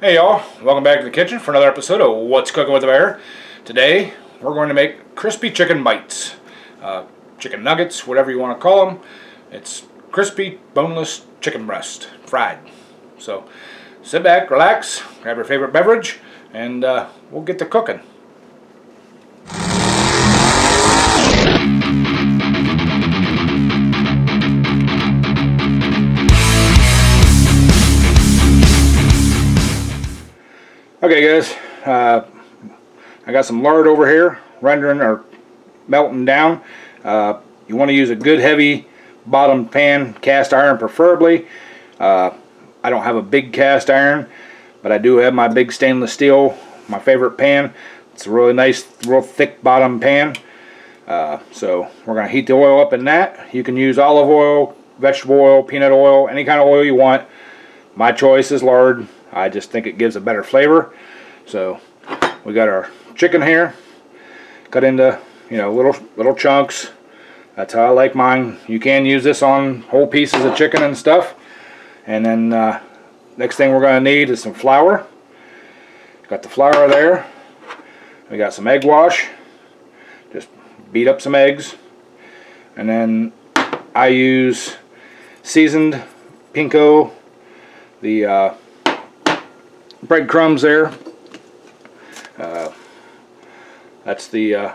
Hey y'all, welcome back to the kitchen for another episode of What's Cooking with the Bear. Today we're going to make crispy chicken bites, chicken nuggets, whatever you want to call them. It's crispy, boneless chicken breast, fried. So sit back, relax, grab your favorite beverage, and we'll get to cooking. Okay guys, I got some lard over here rendering or melting down. You want to use a good heavy bottom pan, cast iron preferably. I don't have a big cast iron, but I do have my big stainless steel, my favorite pan. It's a really nice, real thick bottom pan. So we're going to heat the oil up in that. You can use olive oil, vegetable oil, peanut oil, any kind of oil you want. My choice is lard. I just think it gives a better flavor. So we got our chicken here, cut into little chunks. That's how I like mine. You can use this on whole pieces of chicken and stuff. And then next thing we're going to need is some flour. Got the flour there. We got some egg wash. Just beat up some eggs. And then I use seasoned Pinko, the breadcrumbs there. That's the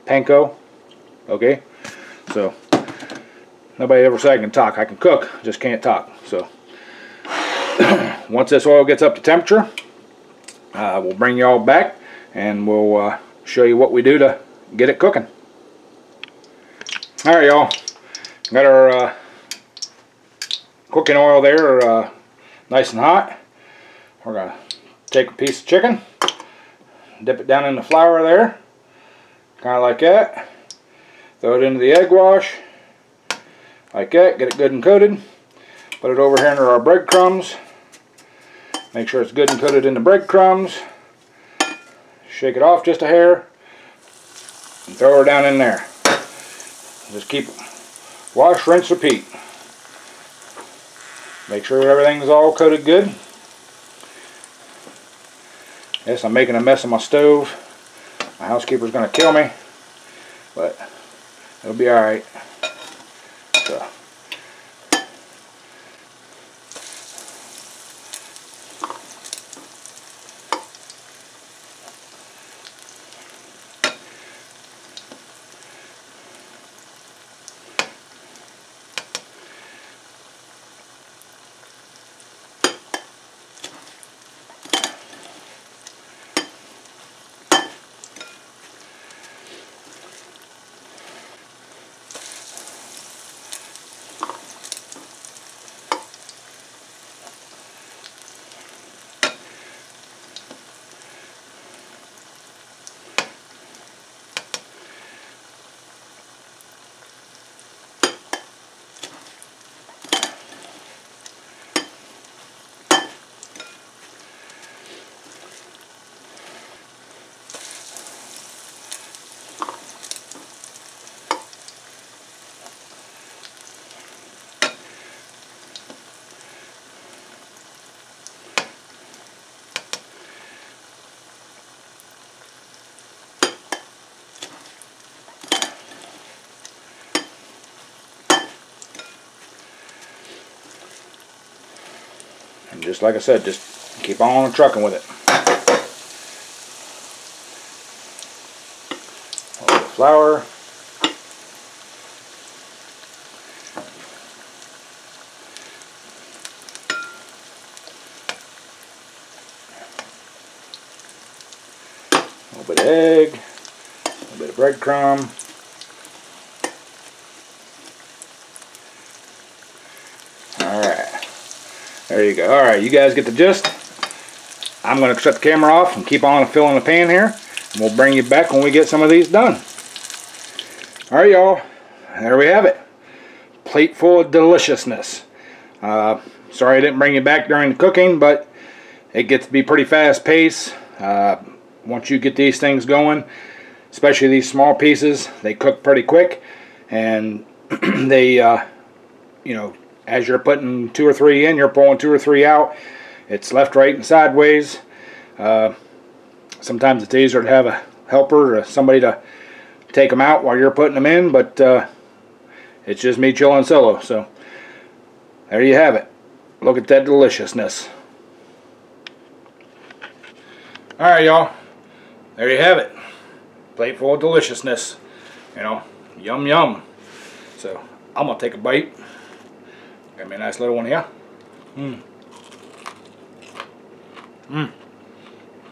panko. Okay, so nobody ever said I can talk. I can cook, just can't talk. So once this oil gets up to temperature, we'll bring you all back and we'll show you what we do to get it cooking. Alright y'all, got our cooking oil there nice and hot. We're going to take a piece of chicken, dip it down in the flour there, kind of like that. Throw it into the egg wash, like that, get it good and coated. Put it over here under our breadcrumbs. Make sure it's good and coated in the breadcrumbs. Shake it off just a hair, and throw her down in there. Just keep it. Wash, rinse, repeat. Make sure everything's all coated good. Yes, I'm making a mess of my stove. My housekeeper's going to kill me, but it'll be alright. So, and just like I said, just keep on trucking with it. A little flour. A little bit of egg. A little bit of breadcrumb. There you go. Alright, you guys get the gist. I'm going to shut the camera off and keep on filling the pan here. And we'll bring you back when we get some of these done. Alright y'all, there we have it. Plate full of deliciousness. Sorry I didn't bring you back during the cooking, but it gets to be pretty fast paced. Once you get these things going, especially these small pieces, they cook pretty quick. And they, you know, as you're putting 2 or 3 in, you're pulling 2 or 3 out. It's left, right, and sideways. Sometimes it's easier to have a helper or somebody to take them out while you're putting them in, but it's just me chilling solo. So there you have it. Look at that deliciousness. Alright, y'all, there you have it. Plate full of deliciousness. You know, yum yum. So I'm gonna take a bite. Got me a nice little one here.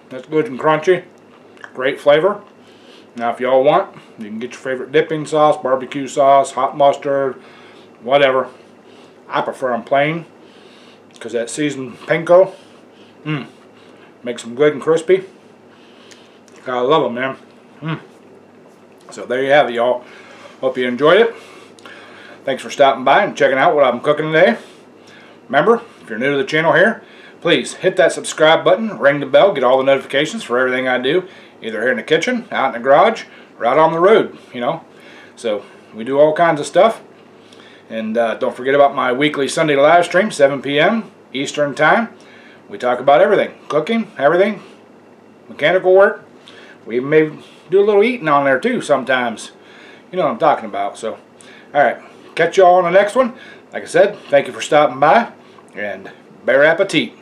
That's good and crunchy. Great flavor. Now if y'all want, you can get your favorite dipping sauce, barbecue sauce, hot mustard, whatever. I prefer them plain because that seasoned panko makes them good and crispy. I love them, man. So there you have it, y'all. Hope you enjoyed it. Thanks for stopping by and checking out what I'm cooking today. Remember, if you're new to the channel here, please hit that subscribe button, ring the bell, get all the notifications for everything I do, either here in the kitchen, out in the garage, or out on the road, you know. So we do all kinds of stuff. And don't forget about my weekly Sunday live stream, 7 p.m. Eastern Time. We talk about everything, cooking, everything, mechanical work. We may do a little eating on there too sometimes. You know what I'm talking about. So, alright, catch you all on the next one. Like I said, thank you for stopping by, and bon appetit.